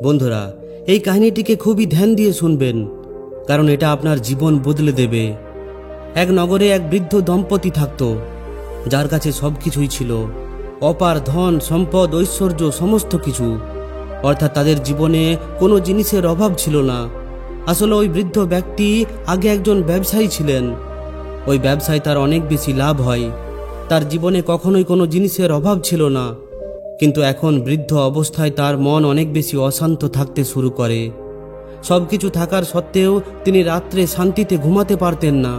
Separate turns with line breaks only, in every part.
বন্ধুরা, এই কাহিনীটিকে খুবই ধ্যান দিয়ে শুনবেন, কারণ এটা আপনার জীবন বদলে দেবে। এক নগরে এক বৃদ্ধ দম্পতি থাকত, যার কাছে সব কিছুই ছিল, অপার ধন সম্পদ ঐশ্বর্য সমস্ত কিছু, অর্থাৎ তাদের জীবনে কোনো জিনিসের অভাব ছিল না। আসলে ওই বৃদ্ধ ব্যক্তি আগে একজন ব্যবসায়ী ছিলেন। ওই ব্যবসায় তার অনেক বেশি লাভ হয়, তার জীবনে কখনোই কোনো জিনিসের অভাব ছিল না। কিন্তু এখন বৃদ্ধ অবস্থায় তার মন অনেক বেশি অশান্ত থাকতে শুরু করে। সব কিছু থাকার সত্ত্বেও তিনি রাত্রে শান্তিতে ঘুমাতে পারতেন না।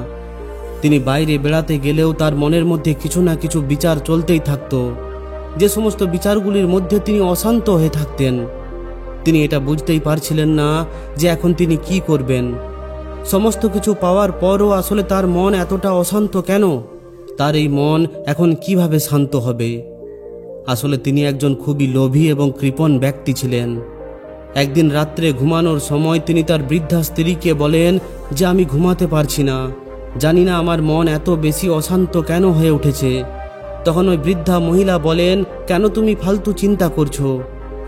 তিনি বাইরে বেড়াতে গেলেও তার মনের মধ্যে কিছু না কিছু বিচার চলতেই থাকত, যে সমস্ত বিচারগুলির মধ্যে তিনি অশান্ত হয়ে থাকতেন। তিনি এটা বুঝতেই পারছিলেন না যে এখন তিনি কি করবেন। সমস্ত কিছু পাওয়ার পরও আসলে তার মন এতটা অশান্ত কেন? তার এই মন এখন কিভাবে শান্ত হবে? আসলে তিনি একজন খুবই লোভী এবং কৃপণ ব্যক্তি ছিলেন। একদিন রাত্রে ঘুমানোর সময় তিনি তার বৃদ্ধা স্ত্রীকে বলেন যে আমি ঘুমাতে পারছি না, জানি না আমার মন এত বেশি অশান্ত কেন হয়ে উঠেছে। তখন ওই বৃদ্ধা মহিলা বলেন, কেন তুমি ফালতু চিন্তা করছো?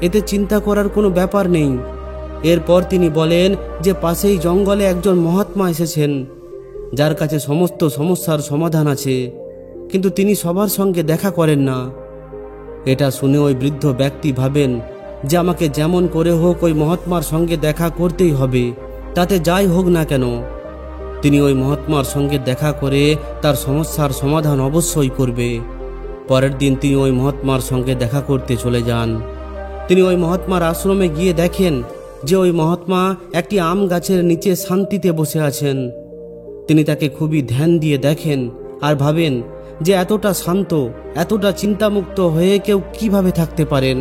এতে চিন্তা করার কোনো ব্যাপার নেই। এরপর তিনি বলেন যে পাশেই জঙ্গলে একজন মহাত্মা এসেছেন, যার কাছে সমস্ত সমস্যার সমাধান আছে, কিন্তু তিনি সবার সঙ্গে দেখা করেন না। এটা শুনে ওই বৃদ্ধ ব্যক্তি ভাবেন যে আমাকে যেমন করে হোক ওই মহাত্মার সঙ্গে দেখা করতেই হবে, তাতে যাই হোক না কেন। তিনি ওই মহাত্মার সঙ্গে দেখা করে তার সমস্যার সমাধান অবশ্যই করবে। পরের দিন তিনি ওই মহাত্মার সঙ্গে দেখা করতে চলে যান। তিনি ওই মহাত্মার আশ্রমে গিয়ে দেখেন যে ওই মহাত্মা একটি আম গাছের নিচে শান্তিতে বসে আছেন। তিনি তাকে খুবই ধ্যান দিয়ে দেখেন আর ভাবেন যে এতটা শান্ত, এতটা চিন্তামুক্ত হয়ে কেউ কিভাবে থাকতে পারেন।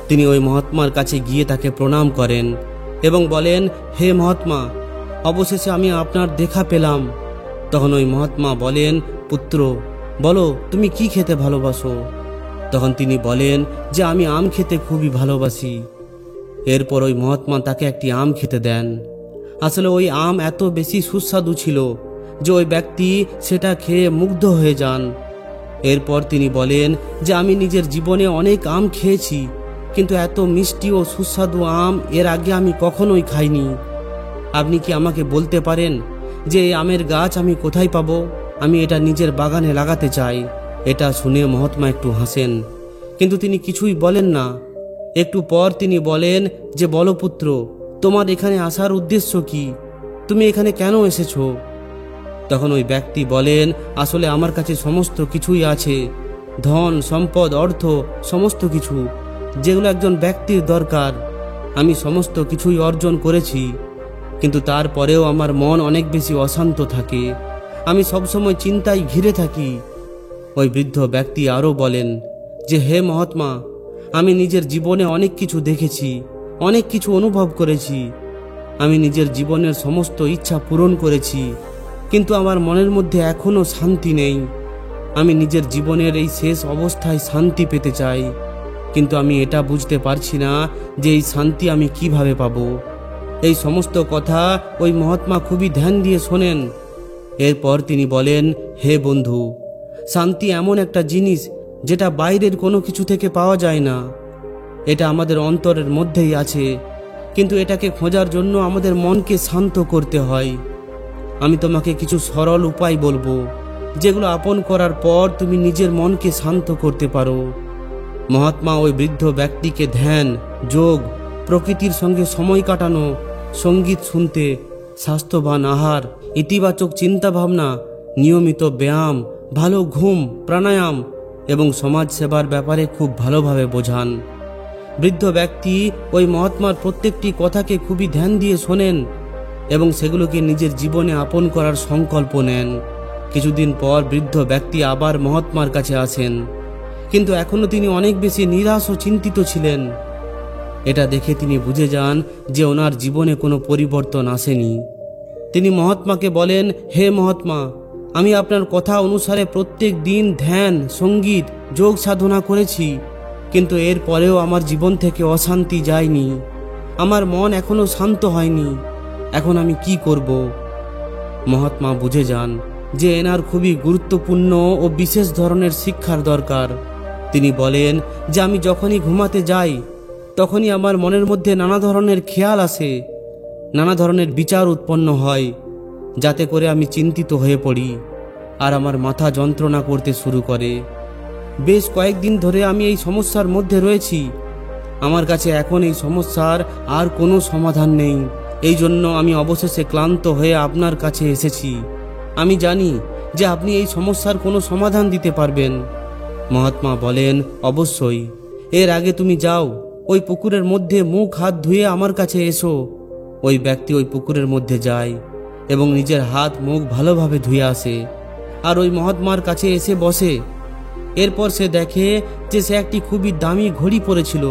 তিনি ওই মহাত্মার কাছে গিয়ে তাকে প্রণাম করেন এবং বলেন, হে মহাত্মা, অবশেষে আমি আপনার দেখা পেলাম। তখন ওই মহাত্মা বলেন, পুত্র, বলো তুমি কি খেতে ভালোবাসো? তখন তিনি বলেন যে আমি আম খেতে খুবই ভালোবাসি। এরপর ওই মহাত্মা তাকে একটি আম খেতে দেন। আসলে ওই আম এত বেশি সুস্বাদু ছিল যে ওই ব্যক্তি সেটা খেয়ে মুগ্ধ হয়ে যান। এরপর তিনি বলেন যে আমি নিজের জীবনে অনেক আম খেয়েছি, কিন্তু এত মিষ্টি ও সুস্বাদু আম এর আগে আমি কখনোই খাইনি। আপনি কি আমাকে বলতে পারেন যে এই আমের গাছ আমি কোথায় পাবো? আমি এটা নিজের বাগানে লাগাতে চাই। এটা শুনে মহাত্মা একটু হাসেন, কিন্তু তিনি কিছুই বলেন না। একটু পর তিনি বলেন যে বলো পুত্র, তোমার এখানে আসার উদ্দেশ্য কি? তুমি এখানে কেন এসেছো? তখন ওই ব্যক্তি বলেন, আসলে আমার কাছে সমস্ত কিছুই আছে, ধন সম্পদ অর্থ সমস্ত কিছু, যেগুলো একজন ব্যক্তির দরকার। আমি সমস্ত কিছুই অর্জন করেছি, কিন্তু তারপরেও আমার মন অনেক বেশি অশান্ত থাকে। আমি সবসময় চিন্তায় ঘিরে থাকি। ওই বৃদ্ধ ব্যক্তি আরও বলেন যে হে মহাত্মা, আমি নিজের জীবনে অনেক কিছু দেখেছি, অনেক কিছু অনুভব করেছি। আমি নিজের জীবনের সমস্ত ইচ্ছা পূরণ করেছি, কিন্তু আমার মনের মধ্যে এখনও শান্তি নেই। আমি নিজের জীবনের এই শেষ অবস্থায় শান্তি পেতে চাই, কিন্তু আমি এটা বুঝতে পারছি না যে এই শান্তি আমি কিভাবে পাবো। এই সমস্ত কথা ওই মহাত্মা খুবই ধ্যান দিয়ে শোনেন। এরপর তিনি বলেন, হে বন্ধু, শান্তি এমন একটা জিনিস যেটা বাইরের কোনো কিছু থেকে পাওয়া যায় না। এটা আমাদের অন্তরের মধ্যেই আছে, কিন্তু এটাকে খোঁজার জন্য আমাদের মনকে শান্ত করতে হয়। আমি তোমাকে কিছু সরল উপায় বলবো, যেগুলো আপন করার পর তুমি নিজের মনকে শান্ত করতে পারো। মহাত্মা ওই বৃদ্ধ ব্যক্তিকে ধ্যান, যোগ, প্রকৃতির সঙ্গে সময় কাটানো, সঙ্গীত শুনতে, স্বাস্থ্যবান আহার, ইতিবাচক চিন্তাভাবনা, নিয়মিত ব্যায়াম, ভালো ঘুম, প্রাণায়াম এবং সমাজ সেবার ব্যাপারে খুব ভালোভাবে বোঝান। বৃদ্ধ ব্যক্তি ওই মহাত্মার প্রত্যেকটি কথাকে খুবই ধ্যান দিয়ে শোনেন এবং সেগুলোকে নিজের জীবনে আপন করার সংকল্প নেন। কিছুদিন পর বৃদ্ধ ব্যক্তি আবার মহাত্মার কাছে আসেন, কিন্তু এখনও তিনি অনেক বেশি নিরাশ ও চিন্তিত ছিলেন। এটা দেখে তিনি বুঝে যান যে ওনার জীবনে কোনো পরিবর্তন আসেনি। তিনি মহাত্মাকে বলেন, হে মহাত্মা, আমি আপনার কথা অনুসারে প্রত্যেক দিন ধ্যান, সঙ্গীত, যোগ সাধনা করেছি, কিন্তু এর পরেও আমার জীবন থেকে অশান্তি যায়নি। আমার মন এখনো শান্ত হয়নি। এখন আমি কি করব? মহাত্মা বুঝে যান যে এনার খুবই গুরুত্বপূর্ণ ও বিশেষ ধরনের শিক্ষার দরকার। তিনি বলেন যে আমি যখনই ঘুমাতে যাই তখনই আমার মনের মধ্যে নানা ধরনের খেয়াল আসে, নানা ধরনের বিচার উৎপন্ন হয়, যাতে করে আমি চিন্তিত হয়ে পড়ি আর আমার মাথা যন্ত্রণা করতে শুরু করে। বেশ কয়েকদিন ধরে আমি এই সমস্যার মধ্যে রয়েছি। আমার কাছে এখন এই সমস্যার আর কোনো সমাধান নেই। এই জন্য আমি অবশেষে ক্লান্ত হয়ে আপনার কাছে এসেছি। আমি জানি যে আপনি এই সমস্যার কোনো সমাধান দিতে পারবেন। মহাত্মা বলেন, অবশ্যই। এর আগে তুমি যাও, ওই পুকুরের মধ্যে মুখ হাত ধুয়ে আমার কাছে এসো। ওই ব্যক্তি ওই পুকুরের মধ্যে যায় এবং নিজের হাত মুখ ভালোভাবে ধুয়ে আসে আর ওই মহাত্মার কাছে এসে বসে। এরপর সে দেখে যে সে একটি খুবই দামি ঘড়ি পরেছিল,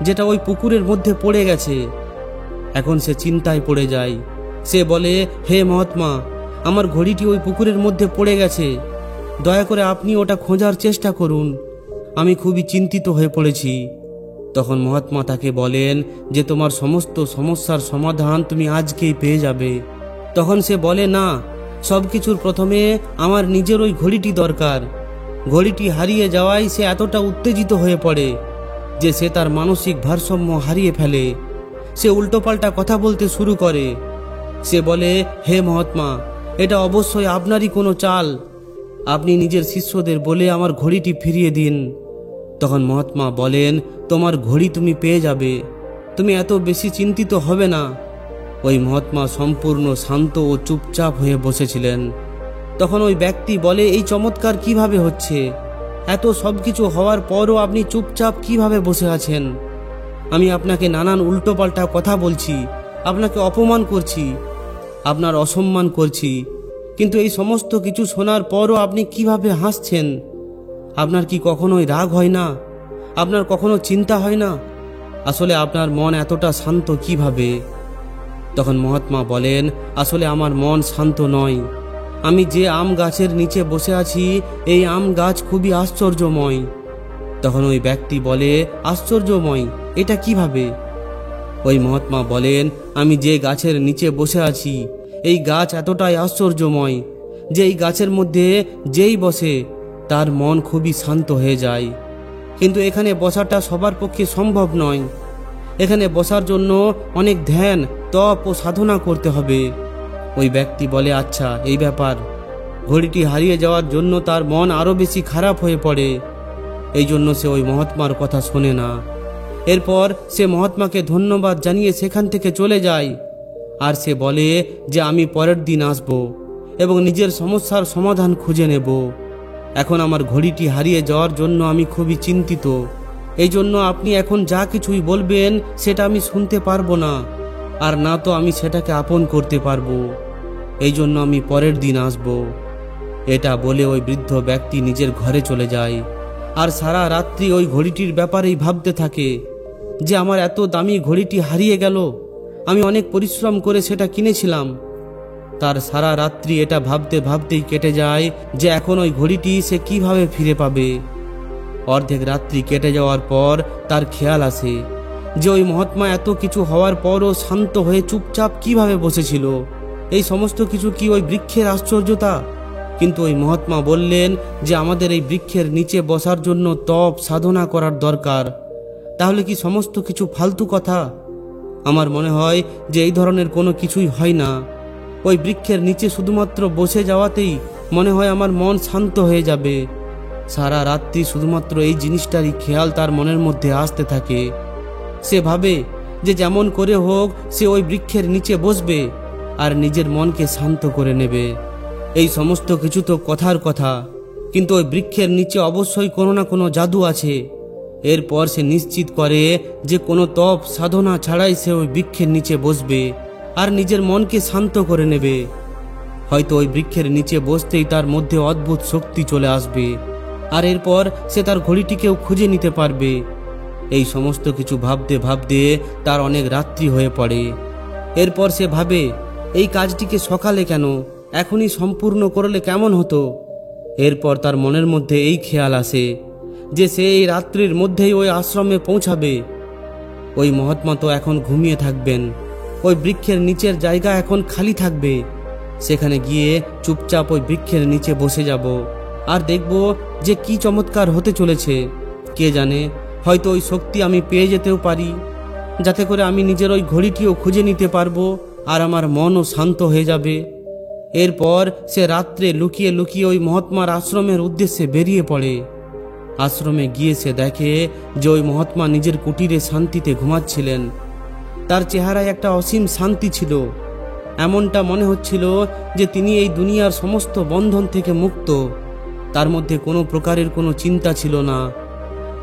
যেটা ওই পুকুরের মধ্যে পড়ে গেছে। এখন সে চিন্তায় পড়ে যায়। সে বলে, হে মহাত্মা, আমার ঘড়িটি ওই পুকুরের মধ্যে পড়ে গেছে, দয়া করে আপনি ওটা খোঁজার চেষ্টা করুন, আমি খুবই চিন্তিত হয়ে পড়েছি। তখন মহাত্মা তাকে বলেন যে তোমার সমস্ত সমস্যার সমাধান তুমি আজকেই পেয়ে যাবে। তখন সে বলে, না, সব কিছুর প্রথমে আমার নিজের ওই ঘড়িটি দরকার। ঘড়িটি হারিয়ে যাওয়ায় সে এতটা উত্তেজিত হয়ে পড়ে যে সে তার মানসিক ভারসাম্য হারিয়ে ফেলে। সে উল্টোপাল্টা কথা বলতে শুরু করে। সে বলে, হে মহাত্মা, এটা অবশ্যই আপনারই কোনো চাল। আপনি নিজের শিষ্যদের বলে আমার ঘড়িটি ফিরিয়ে দিন। তখন মহাত্মা বলেন, তোমার ঘড়ি তুমি পেয়ে যাবে, তুমি এত বেশি চিন্তিত হবে না। ওই মহাত্মা সম্পূর্ণ শান্ত ও চুপচাপ হয়ে বসেছিলেন। তখন ওই ব্যক্তি বলে, এই চমৎকার কিভাবে হচ্ছে? এত সব কিছু হওয়ার পরও আপনি চুপচাপ কিভাবে বসে আছেন? আমি আপনাকে নানান উল্টোপাল্টা কথা বলছি, আপনাকে অপমান করছি, আপনার অসম্মান করছি, কিন্তু এই সমস্ত কিছু শোনার পরও আপনি কিভাবে হাসছেন? আপনার কি কখনোই রাগ হয় না? আপনার কখনো চিন্তা হয় না? আসলে আপনার মন এতটা শান্ত কিভাবে? তখন মহাত্মা বলেন, আসলে আমার মন শান্ত নয়। আমি যে আম গাছের নিচে বসে আছি, এই আম গাছ খুবই আশ্চর্যময়। তখন ওই ব্যক্তি বলে, আশ্চর্যময় এটা কিভাবে? ওই মহাত্মা বলেন, আমি যে গাছের নিচে বসে আছি, এই গাছ এতটাই আশ্চর্যময় যে এই গাছের মধ্যে যেই বসে তার মন খুবই শান্ত হয়ে যায়। কিন্তু এখানে বসাটা সবার পক্ষে সম্ভব নয়। এখানে বসার জন্য অনেক ধ্যান, তপ ও সাধনা করতে হবে। ওই ব্যক্তি বলে, আচ্ছা এই ব্যাপার। ঘড়িটি হারিয়ে যাওয়ার জন্য তার মন আরও বেশি খারাপ হয়ে পড়ে। এই জন্য সে ওই মহাত্মার কথা শোনে না। এরপর সে মহাত্মাকে ধন্যবাদ জানিয়ে সেখান থেকে চলে যায়। আর সে বলে যে আমি পরের দিন আসব এবং নিজের সমস্যার সমাধান খুঁজে নেব। এখন আমার ঘড়িটি হারিয়ে যাওয়ার জন্য আমি খুবই চিন্তিত। এই জন্য আপনি এখন যা কিছুই বলবেন সেটা আমি শুনতে পারবো না, আর না তো আমি সেটাকে আপন করতে পারবো। এই জন্য আমি পরের দিন আসব। এটা বলে ওই বৃদ্ধ ব্যক্তি নিজের ঘরে চলে যায় আর সারা রাত্রি ওই ঘড়িটির ব্যাপারেই ভাবতে থাকে যে আমার এত দামি ঘড়িটি হারিয়ে গেল, আমি অনেক পরিশ্রম করে সেটা কিনেছিলাম। তার সারা রাত্রি এটা ভাবতে ভাবতেই কেটে যায় যে এখন ওই ঘড়িটি সে কিভাবে ফিরে পাবে। অর্ধেক রাত্রি কেটে যাওয়ার পর তার খেয়াল আসে যে ওই মহাত্মা এত কিছু হওয়ার পরও শান্ত হয়ে চুপচাপ কিভাবে বসেছিল। এই সমস্ত কিছু কি ওই বৃক্ষের আশ্চর্যতা? কিন্তু ওই মহাত্মা বললেন যে আমাদের এই বৃক্ষের নিচে বসার জন্য তপ সাধনা করার দরকার। তাহলে কি সমস্ত কিছু ফালতু কথা? আমার মনে হয় যে এই ধরনের কোনো কিছুই হয় না। ওই বৃক্ষের নিচে শুধুমাত্র বসে যাওয়াতেই মনে হয় আমার মন শান্ত হয়ে যাবে। সারা রাত্রি শুধুমাত্র এই জিনিসটারই খেয়াল তার মনের মধ্যে আসতে থাকে। সে ভাবে যে যেমন করে হোক সে ওই বৃক্ষের নিচে বসবে আর নিজের মনকে শান্ত করে নেবে। এই সমস্ত কিছু তো কথার কথা, কিন্তু ওই বৃক্ষের নিচে অবশ্যই কোনো না কোনো জাদু আছে। এরপর সে নিশ্চিত করে যে কোনো তপ সাধনা ছাড়াই সে ওই বৃক্ষের নিচে বসবে আর নিজের মনকে শান্ত করে নেবে। হয়তো ওই বৃক্ষের নিচে বসতেই তার মধ্যে অদ্ভুত শক্তি চলে আসবে আর এরপর সে তার ঘড়িটিকেও খুঁজে নিতে পারবে। এই সমস্ত কিছু ভাবতে ভাবতে তার অনেক রাত্রি হয়ে পড়ে। এরপর সে ভাবে এই কাজটিকে সকালে কেন, এখনই সম্পূর্ণ করলে কেমন হতো। এরপর তার মনের মধ্যে এই খেয়াল আসে যে সে এই রাত্রির মধ্যেই ওই আশ্রমে পৌঁছাবে। ওই মহাত্মা তো এখন ঘুমিয়ে থাকবেন, ওই বৃক্ষের নিচের জায়গা এখন খালি থাকবে। সেখানে গিয়ে চুপচাপ ওই বৃক্ষের নিচে বসে যাব আর দেখব যে কি চমৎকার হতে চলেছে। কে জানে হয়তো ওই শক্তি আমি পেয়ে যেতেও পারি, যাতে করে আমি নিজের ওই ঘড়িটিও খুঁজে নিতে পারবো আর আমার মনও শান্ত হয়ে যাবে। এরপর সে রাত্রে লুকিয়ে লুকিয়ে ওই মহাত্মার আশ্রমের উদ্দেশ্যে বেরিয়ে পড়ে। আশ্রমে গিয়ে সে দেখে যে ওই মহাত্মা নিজের কুটিরে শান্তিতে ঘুমাচ্ছিলেন। তার চেহারায় একটা অসীম শান্তি ছিল। এমনটা মনে হচ্ছিল যে তিনি এই দুনিয়ার সমস্ত বন্ধন থেকে মুক্ত। তার মধ্যে কোনো প্রকারের কোনো চিন্তা ছিল না।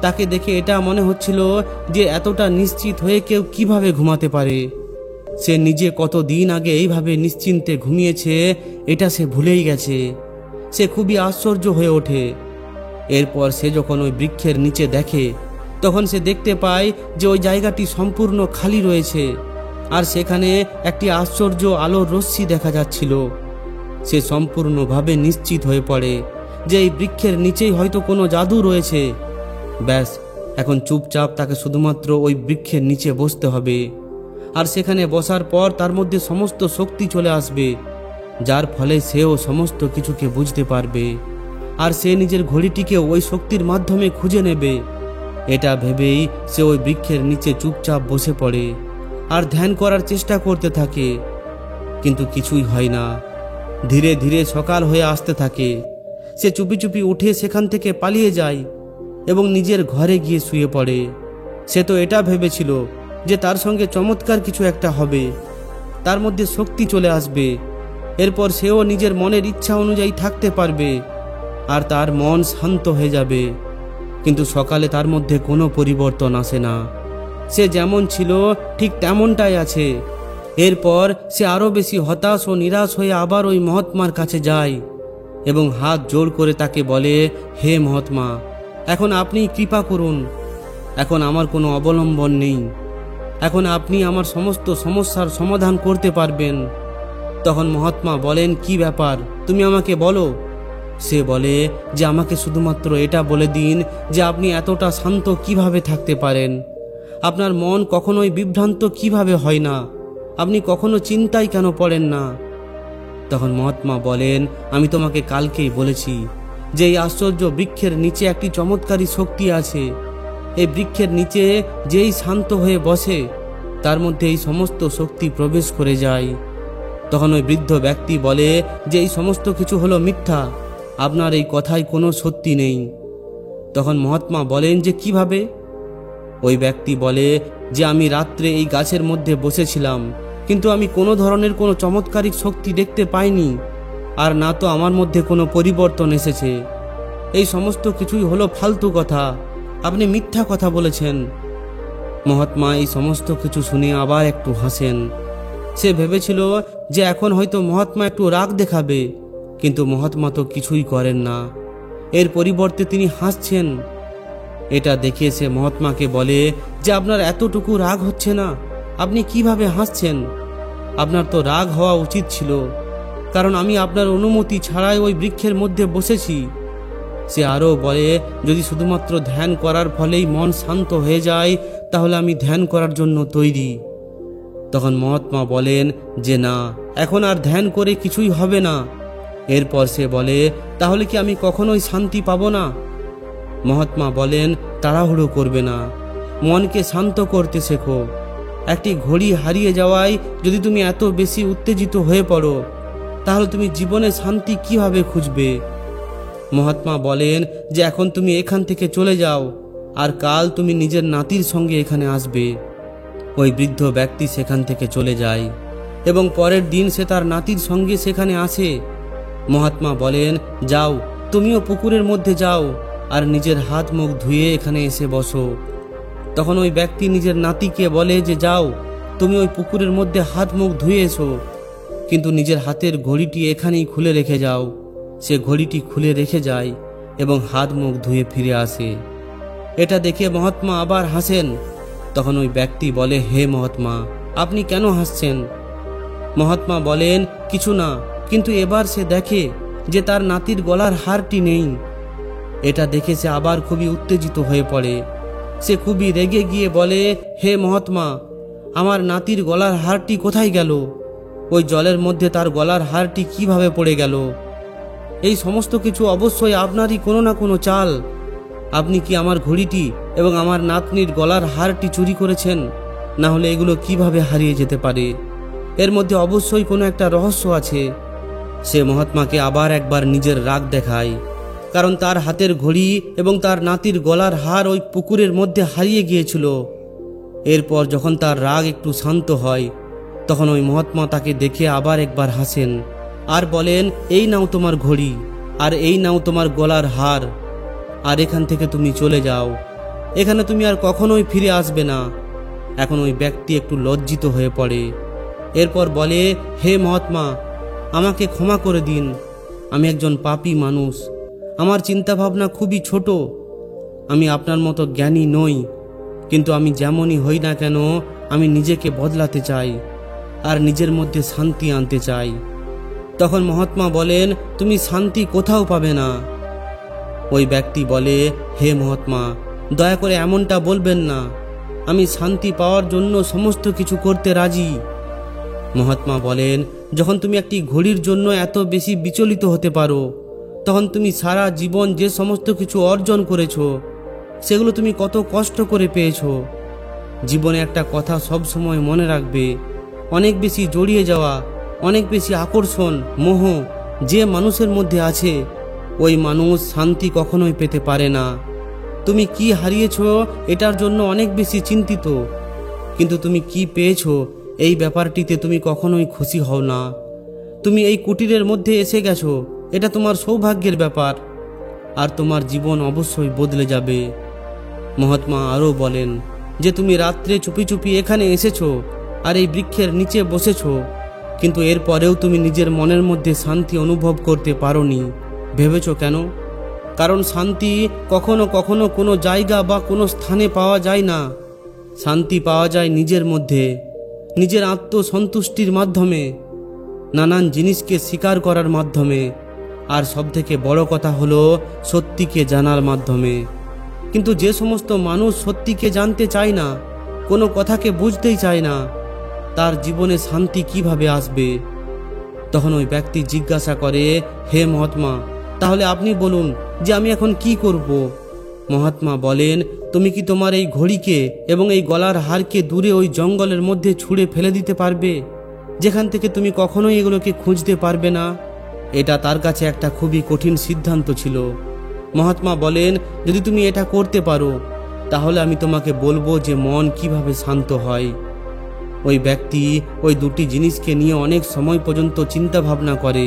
তাকে দেখে এটা মনে হচ্ছিল যে এতটা নিশ্চিত হয়ে কেউ কিভাবে ঘুমাতে পারে। সে নিজে কতদিন আগে এইভাবে নিশ্চিন্তে ঘুমিয়েছে এটা সে ভুলেই গেছে। সে খুবই আশ্চর্য হয়ে ওঠে। এরপর সে যখন ওই বৃক্ষের নিচে দেখে, তখন সে দেখতে পায় যে ওই জায়গাটি সম্পূর্ণ খালি রয়েছে আর সেখানে একটি আশ্চর্য আলোর রশ্মি দেখা যাচ্ছিল। সে সম্পূর্ণভাবে নিশ্চিত হয়ে পড়ে যে এই বৃক্ষের নিচেই হয়তো কোনো জাদু রয়েছে। ব্যাস, এখন চুপচাপ তাকে শুধুমাত্র ওই বৃক্ষের নিচে বসতে হবে। আর সেখানে বসার পর তার মধ্যে সমস্ত শক্তি চলে আসবে, যার ফলে সেও সমস্ত কিছুকে বুঝতে পারবে। আর সে নিজের ঘড়িটিকে ওই শক্তির মাধ্যমে খুঁজে নেবে। এটা ভেবেই সে ওই বৃক্ষের নিচে চুপচাপ বসে পড়ে আর ধ্যান করার চেষ্টা করতে থাকে, কিন্তু কিছুই হয় না। ধীরে ধীরে সকাল হয়ে আসতে থাকে। সে চুপি চুপি উঠে সেখান থেকে পালিয়ে যায় এবং নিজের ঘরে গিয়ে শুয়ে পড়ে। সে তো এটা ভেবেছিল যে তার সঙ্গে চমৎকার কিছু একটা হবে, তার মধ্যে শক্তি চলে আসবে, এরপর সেও নিজের মনের ইচ্ছা অনুযায়ী থাকতে পারবে আর তার মন শান্ত হয়ে যাবে। কিন্তু সকালে তার মধ্যে কোনো পরিবর্তন আসে না। সে যেমন ছিল ঠিক তেমনটাই আছে। এরপর সে আরও বেশি হতাশ ও নিরাশ হয়ে আবার ওই মহাত্মার কাছে যায় এবং হাত জোড় করে তাকে বলে, হে মহাত্মা, এখন আপনি কৃপা করুন। এখন আমার কোনো অবলম্বন নেই। এখন আপনি আমার সমস্ত সমস্যার সমাধান করতে পারবেন। তখন মহাত্মা বলেন, কি ব্যাপার, তুমি আমাকে বলো। সে বলে যে আমাকে শুধুমাত্র এটা বলে দিন যে আপনি এতটা শান্ত কিভাবে থাকতে পারেন। আপনার মন কখনোই বিভ্রান্ত কিভাবে হয় না, আপনি কখনো চিন্তায় কেন পড়েন না। তখন মহাত্মা বলেন, আমি তোমাকে কালকেই বলেছি যে এই আশ্চর্য বৃক্ষের নিচে একটি চমৎকারী শক্তি আছে। এই বৃক্ষের নিচে যেই শান্ত হয়ে বসে তার মধ্যে এই সমস্ত শক্তি প্রবেশ করে যায়। তখন ওই বৃদ্ধ ব্যক্তি বলে যে এই সমস্ত কিছু হলো মিথ্যা, আপনার এই কথায় কোনো সত্যি নেই। তখন মহাত্মা বলেন যে কিভাবে? ওই ব্যক্তি বলে যে আমি রাত্রে এই গাছের মধ্যে বসেছিলাম, কিন্তু আমি কোনো ধরনের কোনো চমৎকারিক শক্তি দেখতে পাইনি, আর না তো আমার মধ্যে কোনো পরিবর্তন এসেছে। এই সমস্ত কিছুই হলো ফালতু কথা, আপনি মিথ্যা কথা বলেছেন। মহাত্মা এই সমস্ত কিছু শুনে আবার একটু হাসেন। সে ভেবেছিল যে এখন হয়তো মহাত্মা একটু রাগ দেখাবে, কিন্তু মহাত্মা তো কিছুই করেন না। এর পরিবর্তে তিনি হাসছেন। এটা দেখে সে মহাত্মাকে বলে যে আপনার এতটুকু রাগ হচ্ছে না, আপনি কিভাবে হাসছেন? আপনার তো রাগ হওয়া উচিত ছিল, কারণ আমি আপনার অনুমতি ছাড়াই ওই বৃক্ষের মধ্যে বসেছি। সে আরও বলে, যদি শুধুমাত্র ধ্যান করার ফলেই মন শান্ত হয়ে যায় তাহলে আমি ধ্যান করার জন্য তৈরি। তখন মহাত্মা বলেন যে না, এখন আর ধ্যান করে কিছুই হবে না। এরপর সে বলে, তাহলে কি আমি কখনোই শান্তি পাবো না? মহাত্মা বলেন, তাড়াহুড়ো করবে না, মনকে শান্ত করতে শেখো। একটি ঘড়ি হারিয়ে যাওয়ায় যদি তুমি এত বেশি উত্তেজিত হয়ে পড়ো, তাহলে তুমি জীবনে শান্তি কিভাবে খুঁজবে? মহাত্মা বলেন যে এখন তুমি এখান থেকে চলে যাও, আর কাল তুমি নিজের নাতির সঙ্গে এখানে আসবে। ওই বৃদ্ধ ব্যক্তি সেখান থেকে চলে যায় এবং পরের দিন সে তার নাতির সঙ্গে সেখানে আসে। মহাত্মা বলেন, যাও, তুমিও পুকুরের মধ্যে যাও আর নিজের হাত মুখ ধুয়ে এখানে এসে বসো। তখন ওই ব্যক্তি নিজের নাতিকে বলে যে যাও, তুমি ওই পুকুরের মধ্যে হাত মুখ ধুয়ে এসো, কিন্তু নিজের হাতের ঘড়িটি এখানেই খুলে রেখে যাও। সে ঘড়িটি খুলে রেখে যায় এবং হাত মুখ ধুয়ে ফিরে আসে। এটা দেখে মহাত্মা আবার হাসেন। তখন ওই ব্যক্তি বলে, হে মহাত্মা, আপনি কেন হাসছেন? মহাত্মা বলেন, কিছু না, কিন্তু এবার সে দেখে যে তার নাতির গলার হারটি নেই। এটা দেখে সে আবার খুবই উত্তেজিত হয়ে পড়ে। সে খুবই রেগে গিয়ে বলে, হে মহাত্মা, আমার নাতির গলার হারটি কোথায় গেল? ওই জলের মধ্যে তার গলার হারটি কিভাবে পড়ে গেল? এই সমস্ত কিছু অবশ্যই আপনারই কোনো না কোনো চাল। আপনি কি আমার ঘড়িটি এবং আমার নাতনির গলার হারটি চুরি করেছেন? না হলে এগুলো কিভাবে হারিয়ে যেতে পারে? এর মধ্যে অবশ্যই কোনো একটা রহস্য আছে। সে মহাত্মাকে আবার একবার নিজের রাগ দেখায়, কারণ তার হাতের ঘড়ি এবং তার নাতির গলার হার ওই পুকুরের মধ্যে হারিয়ে গিয়েছিল। এরপর যখন তার রাগ একটু শান্ত হয়, তখন ওই মহাত্মা তাকে দেখে আবার একবার হাসেন আর বলেন, এই নাও তোমার ঘড়ি, আর এই নাও তোমার গলার হার, আর এখান থেকে তুমি চলে যাও। এখানে তুমি আর কখনোই ফিরে আসবে না। এখন ওই ব্যক্তি একটু লজ্জিত হয়ে পড়ে। এরপর বলে, হে মহাত্মা, আমাকে ক্ষমা করে দিন। আমি একজন পাপী মানুষ। আমার চিন্তাভাবনা খুবই ছোট। আমি আপনার মতো জ্ঞানী নই, কিন্তু আমি যেমনই হই না কেন, আমি নিজেকে বদলাতে চাই আর নিজের মধ্যে শান্তি আনতে চাই। তখন মহাত্মা বলেন, তুমি শান্তি কোথাও পাবে না। ওই ব্যক্তি বলে, হে মহাত্মা, দয়া করে এমনটা বলবেন না। আমি শান্তি পাওয়ার জন্য সমস্ত কিছু করতে রাজি। মহাত্মা বলেন, যখন তুমি একটি ঘড়ির জন্য এত বেশি বিচলিত হতে পারো, তখন তুমি সারা জীবন যে সমস্ত কিছু অর্জন করেছো, সেগুলো তুমি কত কষ্ট করে পেয়েছো। জীবনে একটা কথা সব সময় মনে রাখবে, অনেক বেশি জড়িয়ে যাওয়া, অনেক বেশি আকর্ষণ, মোহ যে মানুষের মধ্যে আছে, ওই মানুষ শান্তি কখনোই পেতে পারে না। তুমি কি হারিয়েছো এটার জন্য অনেক বেশি চিন্তিত, কিন্তু তুমি কি পেয়েছো এই ব্যাপারটিতে তুমি কখনোই খুশি হও না। তুমি এই কুটিরের মধ্যে এসে গেছো, এটা তোমার সৌভাগ্যের ব্যাপার, আর তোমার জীবন অবশ্যই বদলে যাবে। মহাত্মা আরও বলেন যে তুমি রাত্রে চুপি চুপি এখানে এসেছো আর এই বৃক্ষের নিচে বসেছো, কিন্তু এরপরেও তুমি নিজের মনের মধ্যে শান্তি অনুভব করতে পারোনি। ভেবেছো কেন? কারণ শান্তি কখনো কখনো কোনো জায়গা বা কোনো স্থানে পাওয়া যায় না। শান্তি পাওয়া যায় নিজের মধ্যে, নিজের আত্মসন্তুষ্টির মাধ্যমে, নানান জিনিসকে স্বীকার করার মাধ্যমে, আর সবথেকে বড় কথা হলো সত্যিকে জানার মাধ্যমে। কিন্তু যে সমস্ত মানুষ সত্যিকে জানতে চায় না, কোনো কথাকে বুঝতেই চায় না, তার জীবনে শান্তি কিভাবে আসবে? তখন ওই ব্যক্তি জিজ্ঞাসা করে, হে মহাত্মা, তাহলে আপনি বলুন যে আমি এখন কি করব? মহাত্মা বলেন, তুমি কি তোমার এই ঘড়িকে এবং এই গলার হারকে দূরে ওই জঙ্গলের মধ্যে ছুঁড়ে ফেলে দিতে পারবে, যেখান থেকে তুমি কখনোই এগুলোকে খুঁজতে পারবে না? এটা তার কাছে একটা খুবই কঠিন সিদ্ধান্ত ছিল। মহাত্মা বলেন, যদি তুমি এটা করতে পারো, তাহলে আমি তোমাকে বলবো যে মন কিভাবে শান্ত হয়। ওই ব্যক্তি ওই দুটি জিনিসকে নিয়ে অনেক সময় পর্যন্ত চিন্তা ভাবনা করে।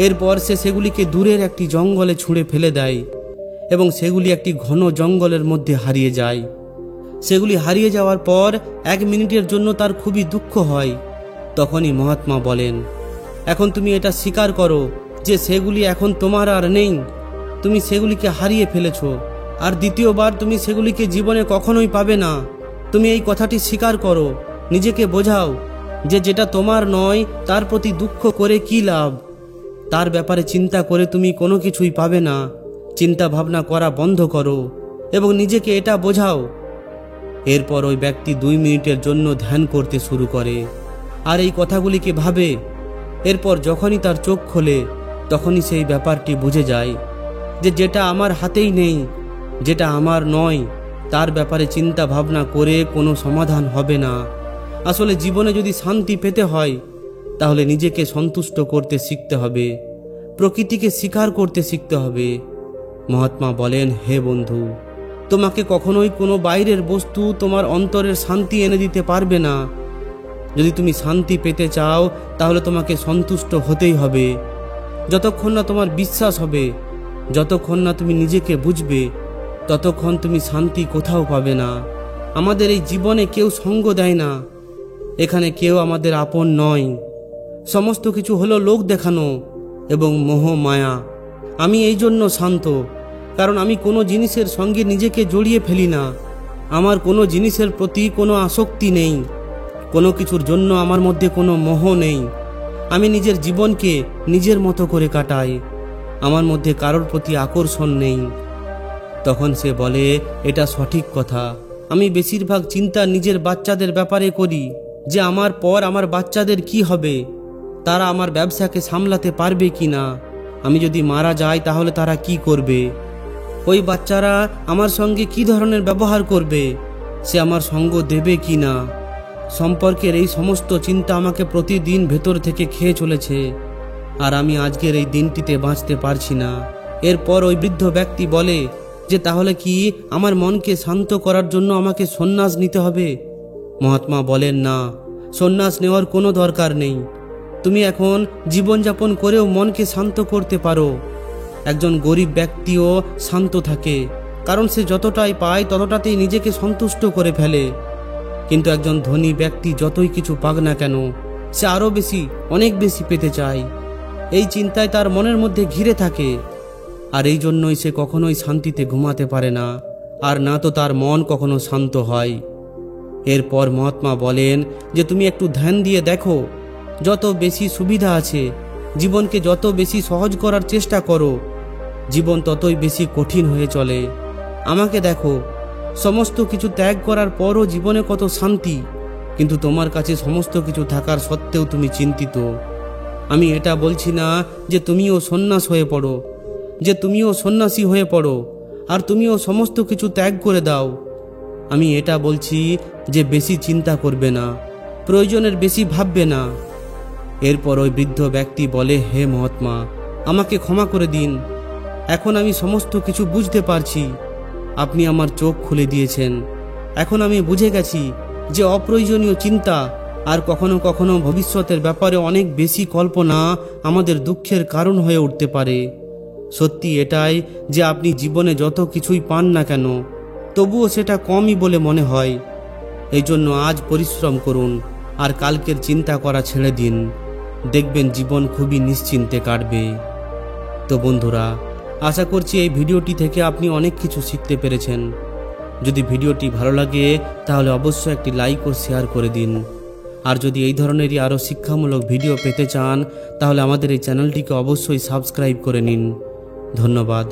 এরপর সে সেগুলিকে দূরের একটি জঙ্গলে ছুঁড়ে ফেলে দেয় এবং সেগুলি একটি ঘন জঙ্গলের মধ্যে হারিয়ে যায়। সেগুলি হারিয়ে যাওয়ার পর 1 মিনিটের জন্য তার খুবই দুঃখ হয়। তখনই মহাত্মা বলেন, এখন তুমি এটা স্বীকার করো যে সেগুলি এখন তোমার আর নেই। তুমি সেগুলিকে হারিয়ে ফেলেছ, আর দ্বিতীয়বার তুমি সেগুলিকে জীবনে কখনোই পাবে না। তুমি এই কথাটি স্বীকার করো, নিজেকে বোঝাও যে যেটা তোমার নয় তার প্রতি দুঃখ করে কি লাভ। তার ব্যাপারে চিন্তা করে তুমি কোনো কিছুই পাবে না। চিন্তা ভাবনা করা বন্ধ করো এবং নিজেকে এটা বোঝাও। এরপর ওই ব্যক্তি 2 মিনিটের জন্য ধ্যান করতে শুরু করে আর এই কথাগুলিকে ভাবে। এরপর যখনই তার চোখ খোলে, তখনই সেই ব্যাপারটি বুঝে যায় যে যেটা আমার হাতেই নেই, যেটা আমার নয়, তার ব্যাপারে চিন্তা ভাবনা করে কোনো সমাধান হবে না। আসলে জীবনে যদি শান্তি পেতে হয়, তাহলে নিজেকে সন্তুষ্ট করতে শিখতে হবে, প্রকৃতিকে স্বীকার করতে শিখতে হবে। মহাত্মা বলেন, হে বন্ধু, তোমাকে কখনোই কোনো বাইরের বস্তু তোমার অন্তরের শান্তি এনে দিতে পারবে না। যদি তুমি শান্তি পেতে চাও, তাহলে তোমাকে সন্তুষ্ট হতেই হবে। যতক্ষণ না তোমার বিশ্বাস হবে, যতক্ষণ না তুমি নিজেকে বুঝবে, ততক্ষণ তুমি শান্তি কোথাও পাবে না। আমাদের এই জীবনে কেউ সঙ্গ দেয় না, এখানে কেউ আমাদের আপন নয়। সমস্ত কিছু হলো লোক দেখানো এবং মোহ মায়া। আমি এই জন্য শান্ত, কারণ আমি কোনো জিনিসের সঙ্গে নিজেকে জড়িয়ে ফেলি না। আমার কোনো জিনিসের প্রতি কোনো আসক্তি নেই, কোনো কিছুর জন্য আমার মধ্যে কোনো মোহ নেই। আমি নিজের জীবনকে নিজের মতো করে কাটাই, আমার মধ্যে কারোর প্রতি আকর্ষণ নেই। তখন সে বলে, এটা সঠিক কথা। আমি বেশিরভাগ চিন্তা নিজের বাচ্চাদের ব্যাপারে করি, যে আমার পর আমার বাচ্চাদের কি হবে, তারা আমার ব্যবসাকে সামলাতে পারবে কি না, আমি যদি মারা যাই তাহলে তারা কি করবে। ওই বাচ্চারা আমার সঙ্গে কি ধরনের ব্যবহার করবে, সে আমার সঙ্গ দেবে কি না, সম্পর্কের এই সমস্ত চিন্তা আমাকে প্রতিদিন ভেতর থেকে খেয়ে চলেছে। আর আমি আজকের এই দিনটিতে বাঁচতে পারছি না। এরপর ওই বৃদ্ধ ব্যক্তি বলে যে তাহলে কি আমার মনকে শান্ত করার জন্য আমাকে সন্ন্যাস নিতে হবে? মহাত্মা বলেন, না, সন্ন্যাস নেওয়ার কোনো দরকার নেই। তুমি এখন জীবনযাপন করেও মনকে শান্ত করতে পারো। একজন গরিব ব্যক্তিও শান্ত থাকে, কারণ সে যতটাই পায় ততটাতেই নিজেকে সন্তুষ্ট করে ফেলে। কিন্তু একজন ধনী ব্যক্তি যতই কিছু পাক না কেন, সে আরও বেশি, অনেক বেশি পেতে চায়। এই চিন্তায় তার মনের মধ্যে ঘিরে থাকে, আর এই জন্যই সে কখনোই শান্তিতে ঘুমাতে পারে না, আর না তো তার মন কখনো শান্ত হয়। এরপর মহাত্মা বলেন যে তুমি একটু ধ্যান দিয়ে দেখো, যত বেশি সুবিধা আছে, জীবনকে যত বেশি সহজ করার চেষ্টা করো, জীবন ততই বেশি কঠিন হয়ে চলে। আমাকে দেখো, সমস্ত কিছু ত্যাগ করার পরও জীবনে কত শান্তি, কিন্তু তোমার কাছে সমস্ত কিছু থাকার সত্ত্বেও তুমি চিন্তিত। আমি এটা বলছি না যে তুমিও সন্ন্যাস হয়ে পড়ো, যে তুমিও সন্ন্যাসী হয়ে পড়ো আর তুমিও সমস্ত কিছু ত্যাগ করে দাও। আমি এটা বলছি যে বেশি চিন্তা করবে না, প্রয়োজনের বেশি ভাববে না। এরপর ওই বৃদ্ধ ব্যক্তি বলে, হে মহাত্মা, আমাকে ক্ষমা করে দিন। এখন আমি সমস্ত কিছু বুঝতে পারছি। আপনি আমার চোখ খুলে দিয়েছেন। এখন আমি বুঝে গেছি যে অপ্রয়োজনীয় চিন্তা আর কখনো কখনো ভবিষ্যতের ব্যাপারে অনেক বেশি কল্পনা আমাদের দুঃখের কারণ হয়ে উঠতে পারে। সত্যি এটাই যে আপনি জীবনে যত কিছুই পান না কেন, তবুও সেটা কমই বলে মনে হয়। এই জন্য আজ পরিশ্রম করুন আর কালকের চিন্তা করা ছেড়ে দিন। দেখবেন জীবন খুবই নিশ্চিন্তে কাটবে। তো বন্ধুরা, আশা করছি এই ভিডিওটি থেকে আপনি অনেক কিছু শিখতে পেরেছেন। যদি ভিডিওটি ভালো লাগে তাহলে অবশ্যই একটি লাইক ও শেয়ার করে দিন। আর যদি এই ধরনেরই আরও শিক্ষামূলক ভিডিও পেতে চান তাহলে আমাদের এই চ্যানেলটিকে অবশ্যই সাবস্ক্রাইব করে নিন। ধন্যবাদ।